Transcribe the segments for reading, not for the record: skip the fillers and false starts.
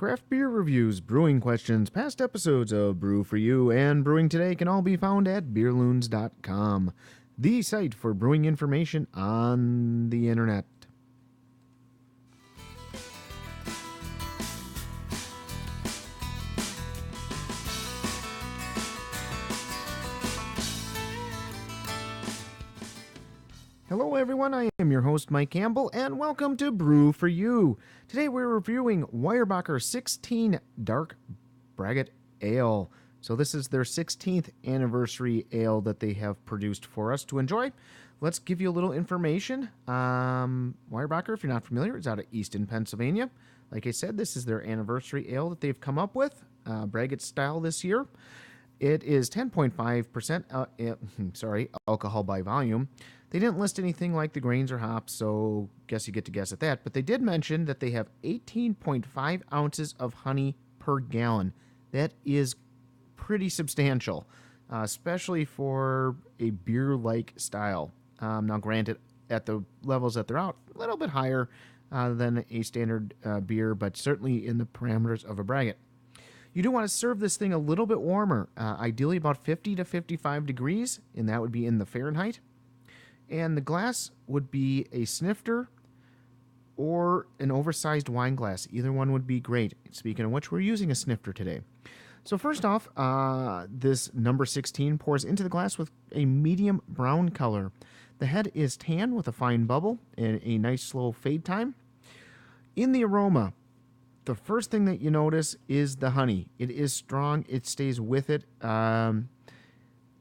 craft beer reviews, brewing questions, past episodes of Brew4U, and Brewing Today can all be found at beerloons.com, the site for brewing information on the internet. Hello everyone, I am your host Mike Campbell, and welcome to Brew4U. Today we're reviewing Weyerbacher 16 Dark Braggot Ale. So this is their 16th anniversary ale that they have produced for us to enjoy. Let's give you a little information. Weyerbacher, if you're not familiar, is out of Easton, Pennsylvania. Like I said, this is their anniversary ale that they've come up with, Braggot style this year. It is 10.5% alcohol by volume. They didn't list anything like the grains or hops, so guess you get to guess at that. But they did mention that they have 18.5 ounces of honey per gallon. That is pretty substantial, especially for a beer-like style. Now, granted, at the levels that they're out, a little bit higher than a standard beer, but certainly in the parameters of a braggot. You do want to serve this thing a little bit warmer, ideally about 50 to 55 degrees, and that would be in the Fahrenheit. And the glass would be a snifter or an oversized wine glass. Either one would be great. Speaking of which, we're using a snifter today. So first off, this number 16 pours into the glass with a medium brown color. The head is tan with a fine bubble and a nice slow fade time. In the aroma, the first thing that you notice is the honey. It is strong. It stays with it.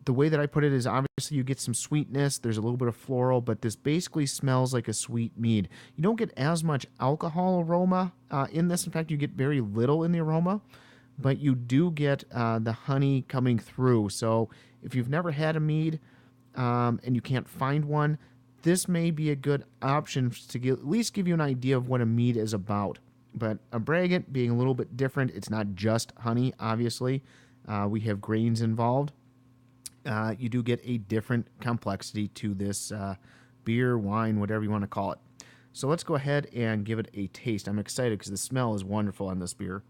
The way that I put it is obviously you get some sweetness. There's a little bit of floral, but this basically smells like a sweet mead. You don't get as much alcohol aroma in this. In fact, you get very little in the aroma, but you do get the honey coming through. So if you've never had a mead and you can't find one, this may be a good option to at least give you an idea of what a mead is about. But a braggot being a little bit different, it's not just honey, obviously. We have grains involved. You do get a different complexity to this beer, wine, whatever you want to call it. So let's go ahead and give it a taste. I'm excited because the smell is wonderful on this beer.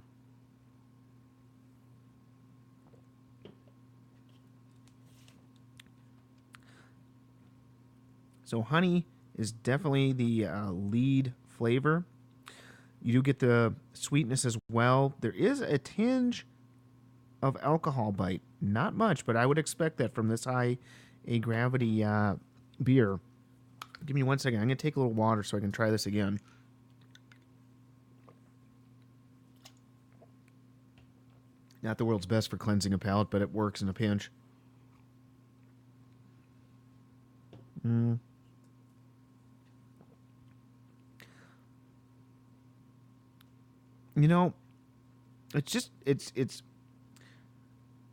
So honey is definitely the lead flavor. You do get the sweetness as well. There is a tinge of alcohol bite. Not much, but I would expect that from this high a gravity beer. Give me 1 second. I'm going to take a little water so I can try this again. Not the world's best for cleansing a palate, but it works in a pinch. You know, it's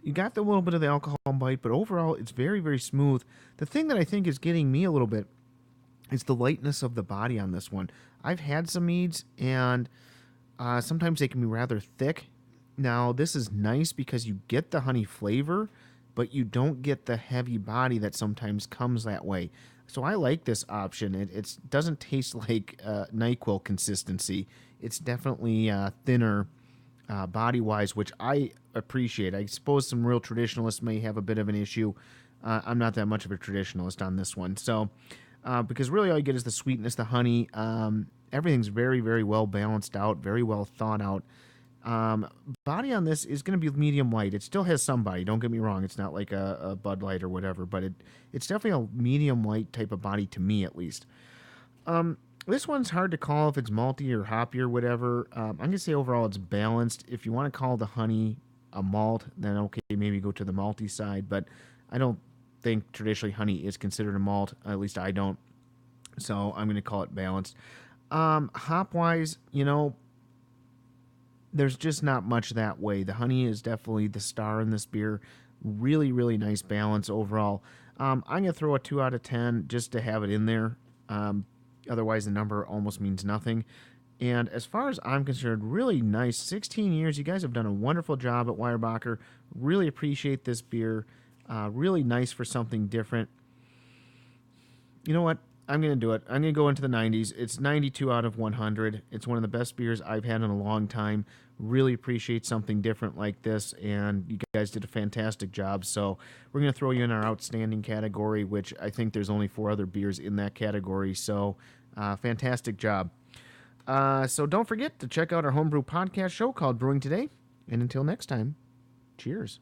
you got the little bit of the alcohol bite, but overall it's very, very smooth. The thing that I think is getting me a little bit is the lightness of the body on this one. I've had some meads, and sometimes they can be rather thick. Now, this is nice because you get the honey flavor, but you don't get the heavy body that sometimes comes that way. So I like this option. It doesn't taste like NyQuil consistency. It's definitely thinner body-wise, which I appreciate. I suppose some real traditionalists may have a bit of an issue. I'm not that much of a traditionalist on this one. So, because really all you get is the sweetness, the honey. Everything's very, very well balanced out, very well thought out. Body on this is going to be medium light. It still has some body. Don't get me wrong. It's not like a Bud Light or whatever, but it's definitely a medium light type of body to me, at least. This one's hard to call if it's malty or hoppy or whatever. I'm going to say overall it's balanced. If you want to call the honey a malt, then okay, maybe go to the malty side. But I don't think traditionally honey is considered a malt. At least I don't. So I'm going to call it balanced. Hop-wise, there's just not much that way. The honey is definitely the star in this beer. Really, really nice balance overall. I'm going to throw a 2 out of 10 just to have it in there. Otherwise, the number almost means nothing. And as far as I'm concerned, really nice. 16 years. You guys have done a wonderful job at Weyerbacher. Really appreciate this beer. Really nice for something different. You know what? I'm going to do it. I'm going to go into the 90s. It's 92 out of 100. It's one of the best beers I've had in a long time. Really appreciate something different like this, and you guys did a fantastic job. So we're going to throw you in our outstanding category, which I think there's only 4 other beers in that category. So fantastic job. So don't forget to check out our homebrew podcast show called Brewing Today. And until next time, cheers.